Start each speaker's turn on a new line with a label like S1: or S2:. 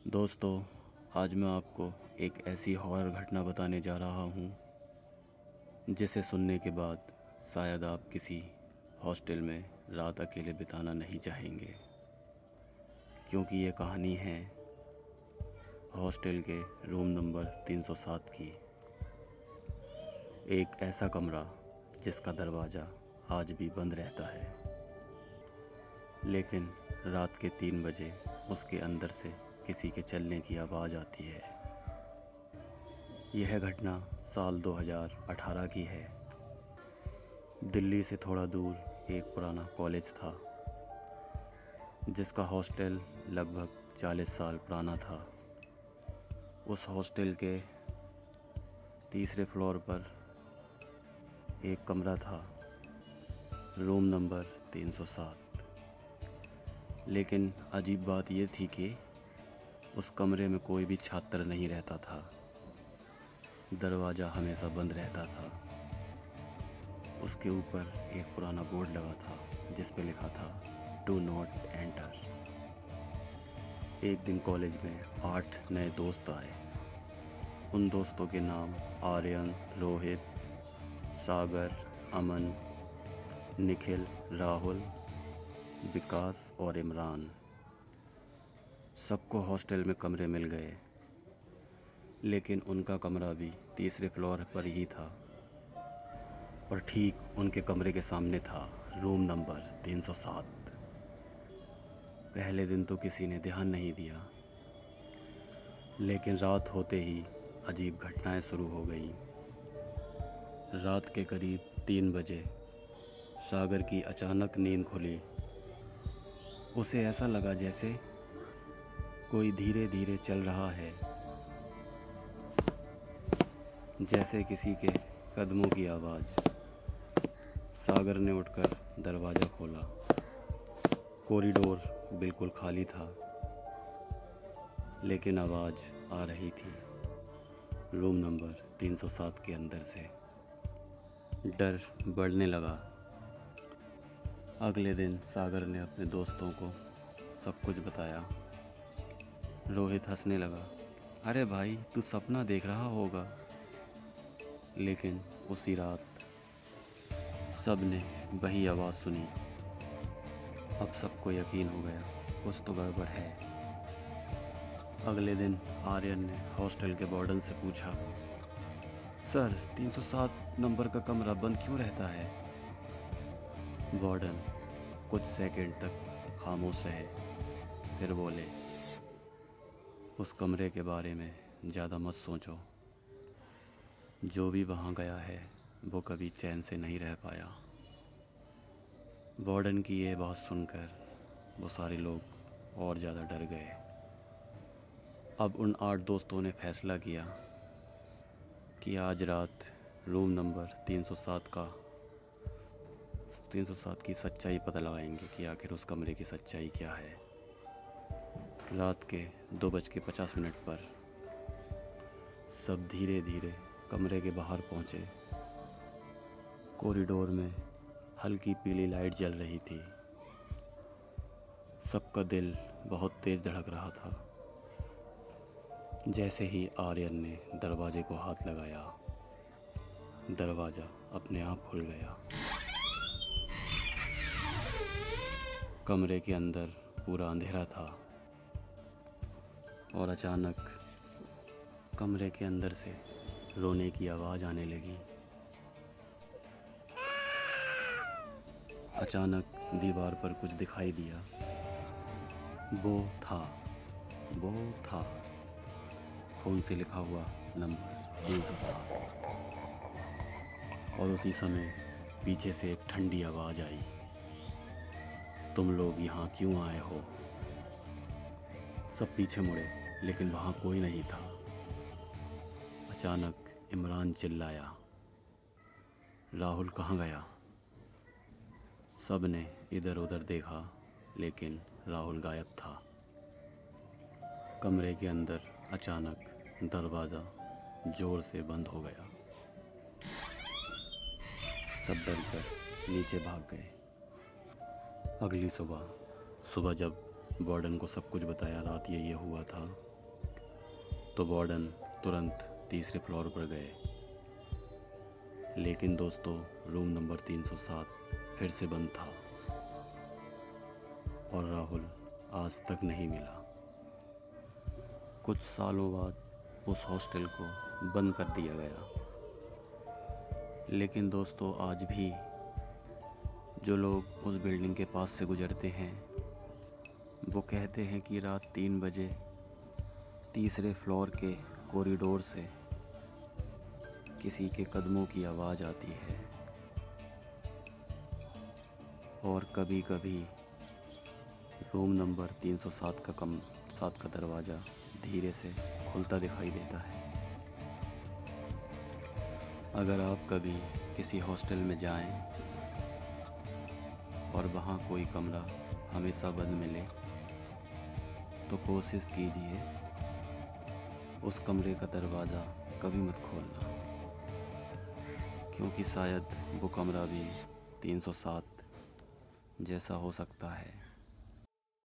S1: दोस्तों, आज मैं आपको एक ऐसी हॉरर घटना बताने जा रहा हूँ जिसे सुनने के बाद शायद आप किसी हॉस्टल में रात अकेले बिताना नहीं चाहेंगे, क्योंकि ये कहानी है हॉस्टल के रूम नंबर 307 की। एक ऐसा कमरा जिसका दरवाज़ा आज भी बंद रहता है, लेकिन रात के 3 बजे उसके अंदर से किसी के चलने की आवाज़ आती है। यह घटना साल 2018 की है। दिल्ली से थोड़ा दूर एक पुराना कॉलेज था जिसका हॉस्टल लगभग 40 साल पुराना था। उस हॉस्टल के तीसरे फ्लोर पर एक कमरा था, रूम नंबर 307। लेकिन अजीब बात यह थी कि उस कमरे में कोई भी छात्र नहीं रहता था। दरवाज़ा हमेशा बंद रहता था। उसके ऊपर एक पुराना बोर्ड लगा था जिस पे लिखा था डू नॉट एंटर। एक दिन कॉलेज में 8 नए दोस्त आए। उन दोस्तों के नाम आर्यन, रोहित, सागर, अमन, निखिल, राहुल, विकास और इमरान। सबको हॉस्टल में कमरे मिल गए, लेकिन उनका कमरा भी तीसरे फ्लोर पर ही था और ठीक उनके कमरे के सामने था रूम नंबर 307। पहले दिन तो किसी ने ध्यान नहीं दिया, लेकिन रात होते ही अजीब घटनाएं शुरू हो गई। रात के करीब 3 बजे सागर की अचानक नींद खुली। उसे ऐसा लगा जैसे कोई धीरे धीरे चल रहा है, जैसे किसी के कदमों की आवाज़। सागर ने उठकर दरवाज़ा खोला। कॉरिडोर बिल्कुल खाली था, लेकिन आवाज़ आ रही थी रूम नंबर 307 के अंदर से। डर बढ़ने लगा। अगले दिन सागर ने अपने दोस्तों को सब कुछ बताया। रोहित हंसने लगा, अरे भाई, तू सपना देख रहा होगा। लेकिन उसी रात सब ने वही आवाज़ सुनी। अब सबको यकीन हो गया कुछ तो गड़बड़ है। अगले दिन आर्यन ने हॉस्टल के वार्डन से पूछा, सर 307 नंबर का कमरा बंद क्यों रहता है? वार्डन कुछ सेकंड तक खामोश रहे, फिर बोले, उस कमरे के बारे में ज़्यादा मत सोचो। जो भी वहाँ गया है वो कभी चैन से नहीं रह पाया। वार्डन की ये बात सुनकर वो सारे लोग और ज़्यादा डर गए। अब उन 8 दोस्तों ने फैसला किया कि आज रात रूम नंबर 307 की सच्चाई पता लगाएंगे कि आखिर उस कमरे की सच्चाई क्या है। रात के 2:50 पर सब धीरे धीरे कमरे के बाहर पहुँचे। कॉरिडोर में हल्की पीली लाइट जल रही थी। सबका दिल बहुत तेज़ धड़क रहा था। जैसे ही आर्यन ने दरवाजे को हाथ लगाया, दरवाज़ा अपने आप खुल गया। कमरे के अंदर पूरा अंधेरा था और अचानक कमरे के अंदर से रोने की आवाज़ आने लगी। अचानक दीवार पर कुछ दिखाई दिया। वो था खून से लिखा हुआ नंबर 307। और उसी समय पीछे से एक ठंडी आवाज़ आई, तुम लोग यहाँ क्यों आए हो? सब पीछे मुड़े, लेकिन वहाँ कोई नहीं था। अचानक इमरान चिल्लाया, राहुल कहाँ गया? सब ने इधर उधर देखा, लेकिन राहुल गायब था। कमरे के अंदर अचानक दरवाज़ा ज़ोर से बंद हो गया। सब डरकर नीचे भाग गए। अगली सुबह जब वार्डन को सब कुछ बताया रात ये हुआ था, तो वार्डन तुरंत तीसरे फ्लोर पर गए। लेकिन दोस्तों रूम नंबर 307 फिर से बंद था और राहुल आज तक नहीं मिला। कुछ सालों बाद उस हॉस्टल को बंद कर दिया गया। लेकिन दोस्तों आज भी जो लोग उस बिल्डिंग के पास से गुजरते हैं वो कहते हैं कि रात 3 बजे तीसरे फ्लोर के कॉरिडोर से किसी के कदमों की आवाज़ आती है और कभी कभी रूम नंबर 307 का दरवाज़ा धीरे से खुलता दिखाई देता है। अगर आप कभी किसी हॉस्टल में जाएं और वहाँ कोई कमरा हमेशा बंद मिले तो कोशिश कीजिए उस कमरे का दरवाज़ा कभी मत खोलना, क्योंकि शायद वो कमरा भी 307 जैसा हो सकता है।